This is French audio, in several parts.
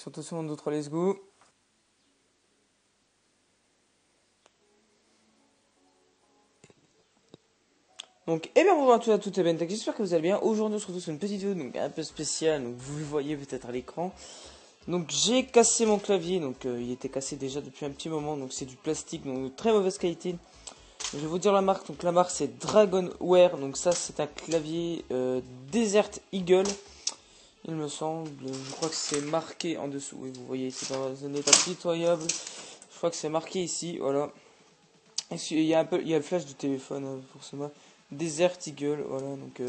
Attention, 1, 2, 3, let's go. Donc, eh bien bonjour à tous et à toutes, j'espère que vous allez bien. Aujourd'hui, on se retrouve sur une petite vidéo donc un peu spéciale, donc vous le voyez peut-être à l'écran. Donc, j'ai cassé mon clavier, donc il était cassé déjà depuis un petit moment, donc c'est du plastique, donc de très mauvaise qualité. Je vais vous dire la marque, donc la marque c'est Dragonware, donc ça c'est un clavier Desert Eagle, il me semble, je crois que c'est marqué en dessous, oui, vous voyez, c'est dans un état pitoyable, je crois que c'est marqué ici, voilà. Il y a le flash du téléphone pour ce mois. Desert Eagle, voilà, donc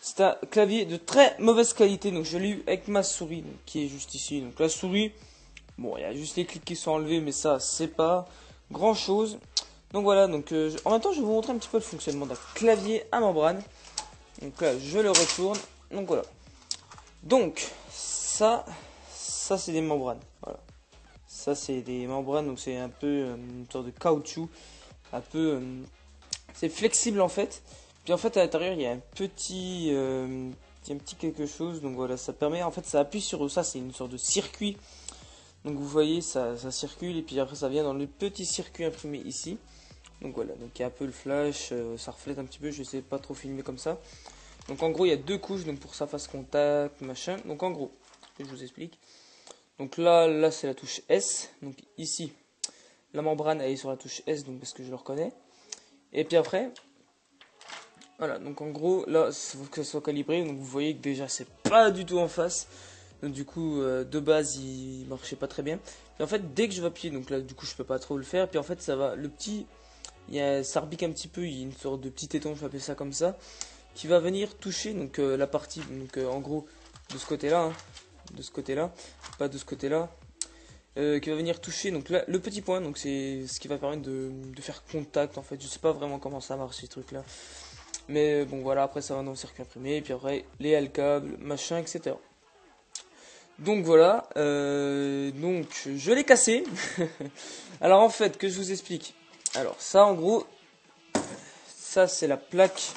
c'est un clavier de très mauvaise qualité, donc je l'ai eu avec ma souris, donc, qui est juste ici, donc la souris, bon, il y a juste les clics qui sont enlevés, mais ça, c'est pas grand chose, donc voilà, donc en même temps, je vais vous montrer un petit peu le fonctionnement d'un clavier à membrane, donc là, je le retourne, donc voilà, donc, ça c'est des membranes, voilà, ça c'est des membranes, donc c'est un peu une sorte de caoutchouc, un peu... c'est flexible en fait. Puis en fait à l'intérieur il y a un petit quelque chose. Donc voilà, ça permet en fait ça appuie sur ça, c'est une sorte de circuit. Donc vous voyez ça circule et puis après ça vient dans le petit circuit imprimé ici. Donc voilà, donc il y a un peu le flash, ça reflète un petit peu, je sais pas trop filmer comme ça. Donc en gros il y a deux couches donc pour que ça fasse contact, machin. Donc en gros, je vous explique. Donc là c'est la touche S. Donc ici la membrane elle est sur la touche S donc parce que je le reconnais. Et puis après, voilà, donc en gros, là, il faut que ça soit calibré, donc vous voyez que déjà, c'est pas du tout en face. Donc du coup, de base, il marchait pas très bien. Et en fait, dès que je vais appuyer, donc là, du coup, je peux pas trop le faire. Puis en fait, ça va, le petit, ça rebique un petit peu, il y a une sorte de petit téton, je vais appeler ça comme ça, qui va venir toucher, donc la partie, donc en gros, de ce côté-là, hein, de ce côté-là, pas de ce côté-là. Qui va venir toucher donc là le petit point, donc c'est ce qui va permettre de faire contact en fait. Je sais pas vraiment comment ça marche ces trucs là, mais bon voilà, après ça va dans le circuit imprimé et puis après les câbles machin etc. Donc voilà, donc je l'ai cassé. Alors en fait que je vous explique, alors ça en gros ça c'est la plaque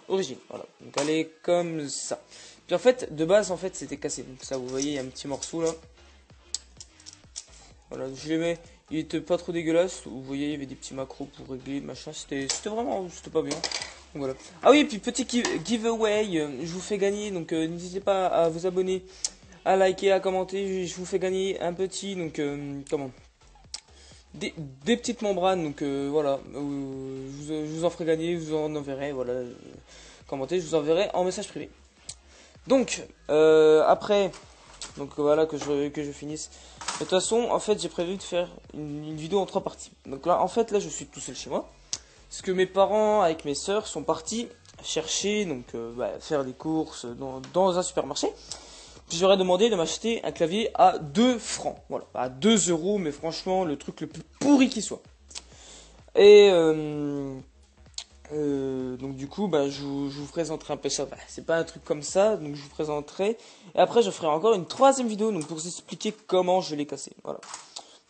origine, voilà, donc elle est comme ça. Puis en fait de base en fait c'était cassé, donc ça vous voyez il y a un petit morceau là. Voilà, je les mets, il était pas trop dégueulasse, vous voyez, il y avait des petits macros pour régler, machin, c'était vraiment, c'était pas bien. Donc voilà. Ah oui, et puis petit giveaway, je vous fais gagner, donc n'hésitez pas à vous abonner, à liker, à commenter, je vous fais gagner un petit, donc comment des petites membranes, donc voilà, je vous en ferai gagner, je vous en enverrai, voilà, commentez, je vous enverrai en message privé. Donc, après... Donc voilà que je finisse. De toute façon, en fait, j'ai prévu de faire une vidéo en 3 parties. Donc là, en fait, là, je suis tout seul chez moi. Parce que mes parents, avec mes sœurs, sont partis chercher, donc faire des courses dans un supermarché. Puis j'aurais demandé de m'acheter un clavier à 2 francs. Voilà, à 2 euros, mais franchement, le truc le plus pourri qui soit. Et donc du coup, je vous présenterai un peu ça. C'est pas un truc comme ça, donc je vous présenterai. Et après, je ferai encore une troisième vidéo, donc pour vous expliquer comment je l'ai cassé. Voilà.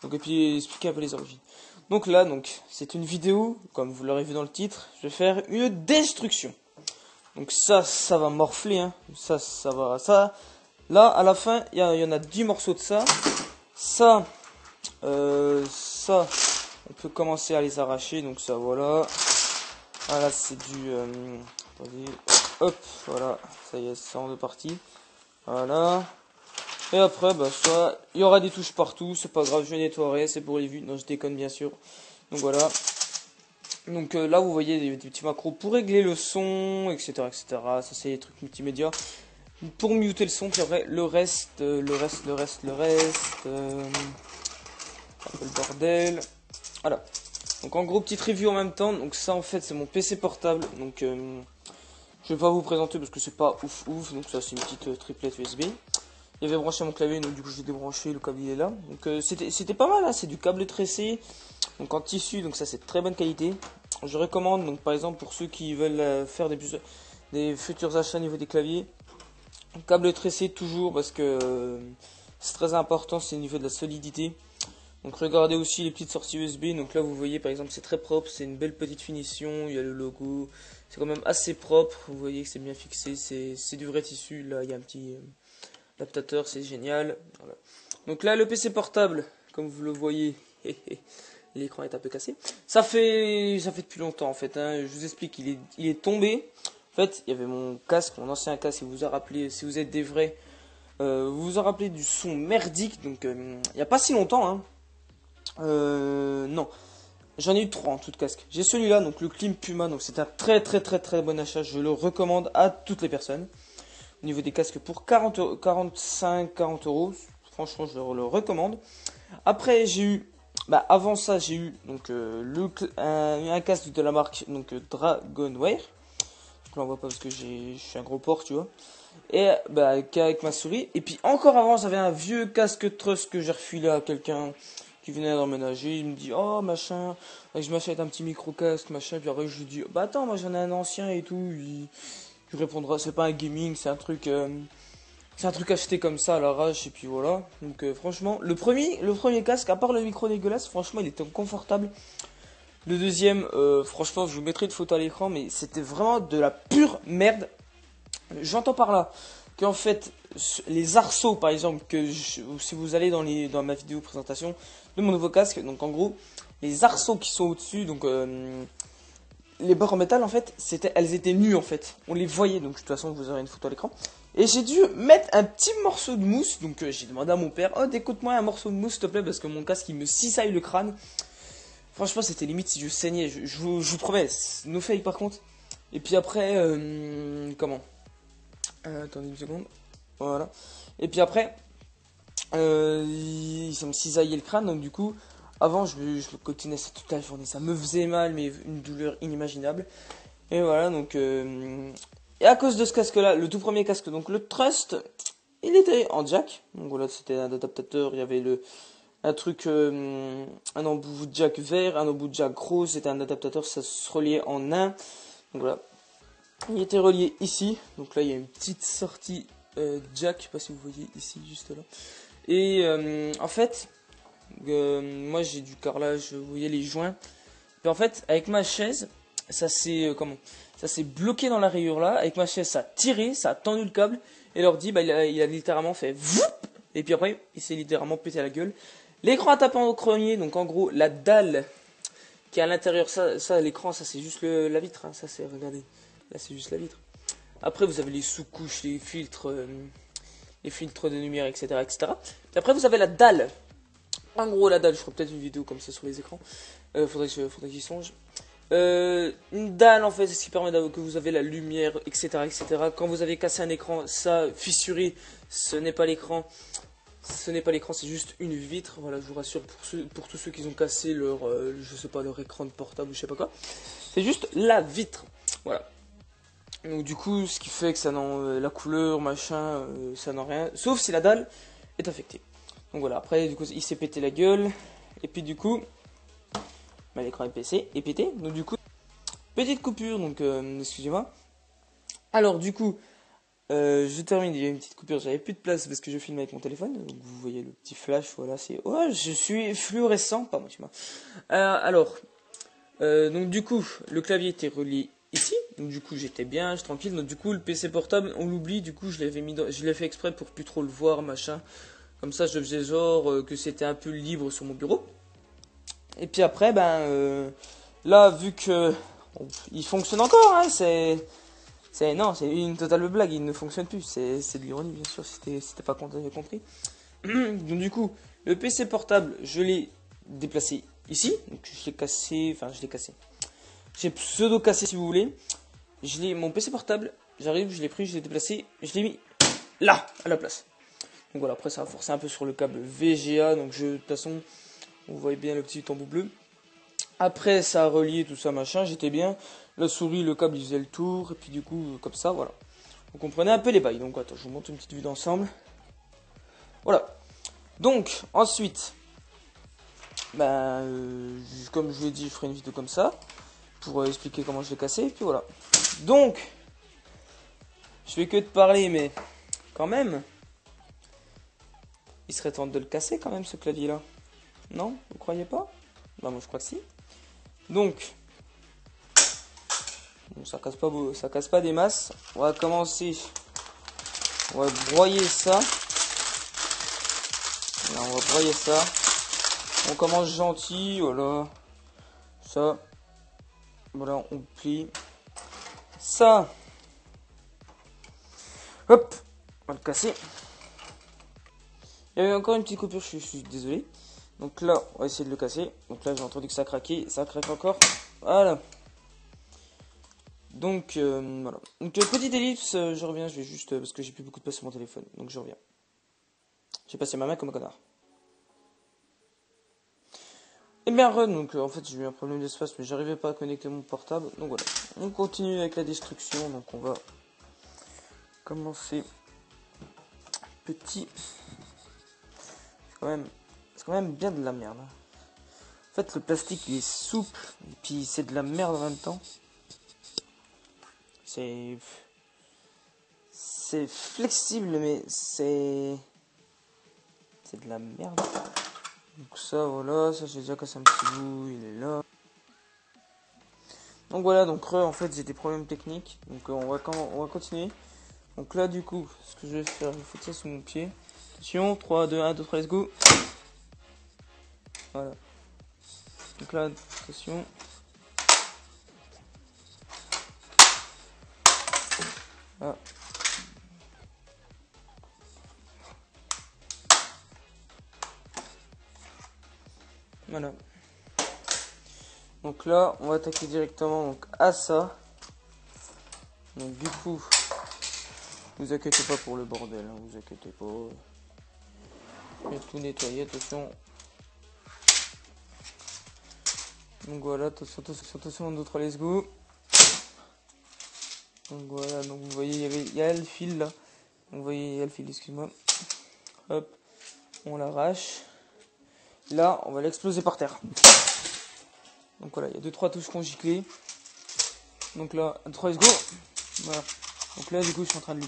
Donc et puis expliquer un peu les origines. Donc là, c'est une vidéo, comme vous l'aurez vu dans le titre. Je vais faire une destruction. Donc ça va morfler, hein. Ça va, ça. Là, à la fin, il y en a 10 morceaux de ça. Ça, on peut commencer à les arracher. Donc ça, voilà. Voilà, c'est du... attendez, hop, voilà, ça y est, c'est en deux parties. Voilà. Et après, ça, il y aura des touches partout, c'est pas grave, je nettoierai, c'est pour les vues. Non, je déconne bien sûr. Donc voilà. Donc là, vous voyez des petits macros pour régler le son, etc. etc. Ça, c'est les trucs multimédia. Pour muter le son, puis après, le reste, un peu le bordel. Voilà. Donc en gros, petite review en même temps. Donc ça en fait c'est mon PC portable. Donc je vais pas vous présenter parce que c'est pas ouf. Donc ça c'est une petite triplette USB. Il y avait branché mon clavier, donc du coup j'ai débranché, le câble il est là. Donc c'était pas mal, hein, c'est du câble tressé. Donc en tissu, donc ça c'est de très bonne qualité. Je recommande donc par exemple pour ceux qui veulent faire des futurs achats au niveau des claviers. Câble tressé toujours parce que c'est très important, c'est au niveau de la solidité. Donc regardez aussi les petites sorties USB. Donc là vous voyez par exemple c'est très propre, c'est une belle petite finition, il y a le logo, c'est quand même assez propre. Vous voyez que c'est bien fixé, c'est du vrai tissu. Là il y a un L'adaptateur, c'est génial. Voilà. Donc là, le PC portable, comme vous le voyez, l'écran est un peu cassé. Ça fait depuis longtemps en fait. Hein. Je vous explique, il est tombé. En fait, il y avait mon casque, mon ancien casque. Si vous vous a rappelé, si vous êtes des vrais, vous vous en rappelez du son merdique. Donc, il n'y a pas si longtemps. Hein. Non, j'en ai eu 3 en tout casque. J'ai celui-là, donc le Klim Puma. Donc c'est un très bon achat. Je le recommande à toutes les personnes. Au niveau des casques pour 45-40 euros. Franchement, je le recommande. Après, j'ai eu, avant ça, j'ai eu donc un casque de la marque donc Dragonware. Je l'envoie pas parce que je suis un gros porc, tu vois. Et avec ma souris. Et puis encore avant, j'avais un vieux casque Trust que j'ai refilé à quelqu'un qui venait d'emménager. Il me dit oh machin, je m'achète un petit micro casque machin. Puis après je lui dis attends, moi j'en ai un ancien et tout. Il répondra c'est pas un gaming, c'est un truc acheté comme ça à l'arrache et puis voilà. Donc franchement, le premier casque, à part le micro dégueulasse, franchement il était confortable. Le deuxième, franchement je vous mettrai une photo à l'écran, mais c'était vraiment de la pure merde. J'entends par là qu'en fait les arceaux par exemple, si vous allez dans ma vidéo présentation de mon nouveau casque, donc en gros les arceaux qui sont au dessus, donc les barres en métal en fait, elles étaient nues en fait. On les voyait, donc de toute façon vous aurez une photo à l'écran. Et j'ai dû mettre un petit morceau de mousse, donc j'ai demandé à mon père, oh découte-moi un morceau de mousse s'il te plaît, parce que mon casque il me cisaille le crâne. Franchement c'était limite si je saignais, je vous promets, no fake par contre. Et puis après, attendez une seconde, voilà. Et puis après, ça me cisaillait le crâne, donc du coup... Avant, je me cotinais ça toute la journée, ça me faisait mal, mais une douleur inimaginable. Et voilà, donc... Et à cause de ce casque-là, le tout premier casque, donc le Trust, il était en jack. Donc voilà, c'était un adaptateur, il y avait un embout jack vert, un embout jack rose, c'était un adaptateur, ça se reliait en un. Donc voilà, il était relié ici. Donc là, il y a une petite sortie jack, je sais pas si vous voyez ici, juste là. Et en fait... moi j'ai du carrelage, vous voyez les joints. Puis en fait avec ma chaise ça s'est bloqué dans la rayure là. Avec ma chaise ça a tiré, ça a tendu le câble. Et l'ordi il a littéralement fait voup. Et puis après il s'est littéralement pété la gueule. L'écran a tapé en cronier. Donc en gros la dalle qui est à l'intérieur, ça l'écran ça c'est juste la vitre hein. Ça c'est, regardez, là c'est juste la vitre. Après vous avez les sous-couches, les filtres de lumière, etc. Puis après vous avez la dalle. En gros, la dalle, je ferai peut-être une vidéo comme ça sur les écrans. Faudrait que j'y songe. Une dalle, en fait, c'est ce qui permet que vous avez la lumière, etc. Quand vous avez cassé un écran, ça, fissuré, ce n'est pas l'écran. Ce n'est pas l'écran, c'est juste une vitre. Voilà, je vous rassure, pour tous ceux qui ont cassé leur, je sais pas, leur écran de portable ou je sais pas quoi. C'est juste la vitre. Voilà. Donc du coup, ce qui fait que ça la couleur, machin, ça n'a rien. Sauf si la dalle est affectée. Donc voilà, après du coup il s'est pété la gueule. Et puis du coup l'écran est pété. Donc du coup petite coupure, donc excusez-moi. Alors du coup je termine, il y a une petite coupure, j'avais plus de place parce que je filme avec mon téléphone. Donc vous voyez le petit flash, voilà, c'est... Ouais, je suis fluorescent, pardon, donc du coup le clavier était relié ici. Donc du coup j'étais bien, j'étais tranquille. Donc du coup le PC portable on l'oublie, du coup je l'ai fait exprès pour plus trop le voir, machin. Comme ça, je faisais genre que c'était un peu libre sur mon bureau. Et puis après, là, vu que il fonctionne encore, hein, c'est une totale blague, il ne fonctionne plus. C'est de l'ironie, bien sûr, si t'es pas compris. Donc du coup, le PC portable, je l'ai déplacé ici. Donc je l'ai cassé. J'ai pseudo cassé si vous voulez. Mon PC portable, j'arrive, je l'ai pris, je l'ai déplacé, je l'ai mis là, à la place. Donc voilà, après ça a forcé un peu sur le câble VGA, donc de toute façon, vous voyez bien le petit tambour bleu. Après ça a relié tout ça machin, j'étais bien. La souris, le câble il faisait le tour, et puis du coup, comme ça, voilà. Vous comprenez un peu les bails, donc attends, je vous montre une petite vue d'ensemble. Voilà. Donc, ensuite, comme je vous l'ai dit, je ferai une vidéo comme ça, pour expliquer comment je l'ai cassé, et puis voilà. Donc, je fais que de parler, mais quand même... Il serait temps de le casser quand même ce clavier là. Non? Vous croyez pas? Moi je crois que si. Donc, bon, ça casse pas des masses. On va commencer. On va broyer ça. Là, on va broyer ça. On commence gentil, voilà. Ça. Voilà, on plie. Ça. Hop. On va le casser. Il y avait encore une petite coupure, je suis désolé. Donc là, on va essayer de le casser. Donc là, j'ai entendu que ça craquait. Ça craque encore. Voilà. Donc, voilà. Donc, petite ellipse, je reviens. Je vais juste, parce que j'ai plus beaucoup de place sur mon téléphone. Donc, je reviens. J'ai passé ma main comme un connard. Et bien, donc, en fait, j'ai eu un problème d'espace, mais j'arrivais pas à connecter mon portable. Donc, voilà. On continue avec la destruction. Donc, on va commencer petit. C'est quand même bien de la merde. En fait, le plastique, il est souple, et puis c'est de la merde en même temps. C'est flexible, mais c'est de la merde. Donc ça, voilà, ça j'ai déjà cassé un petit bout, il est là. Donc voilà, donc en fait j'ai des problèmes techniques, donc on va continuer. Donc là du coup, ce que je vais faire, je vais foutre ça sous mon pied. Attention, 3, 2, 1, 2, 3, let's go. Voilà. Donc là, attention. Ah. Voilà. Donc là, on va attaquer directement donc, à ça. Donc du coup, vous inquiétez pas pour le bordel, hein, vous inquiétez pas. Je vais tout nettoyer, attention. Donc voilà, attention, 1, 2, 3, let's go. Donc voilà, donc vous voyez, il y a le fil là. Donc vous voyez, il y a le fil, excuse-moi. Hop, on l'arrache. Là, on va l'exploser par terre. Donc voilà, il y a 2-3 touches qui ont giclé. Donc là, 1, 2, 3, let's go. Voilà. Donc là, du coup, je suis en train de